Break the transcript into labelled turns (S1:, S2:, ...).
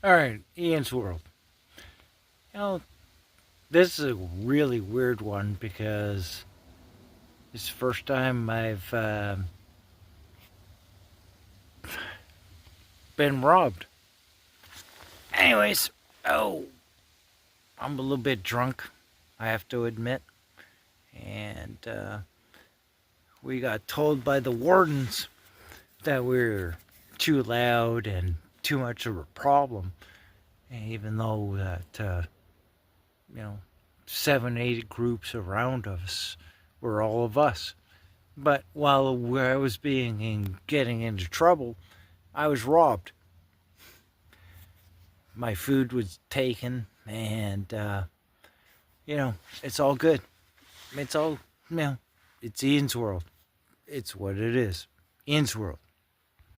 S1: All right, Ian's World. You know, this is a really weird one because it's the first time I've been robbed. Anyways, oh, I'm a little bit drunk, I have to admit. And we got told by the wardens that we were too loud and too much of a problem. And even though that, you know, 7, 8 groups around us were all of us. But while I was getting into trouble, I was robbed. My food was taken, and it's all good. It's all it's Ian's world. It's what it is. Ian's world.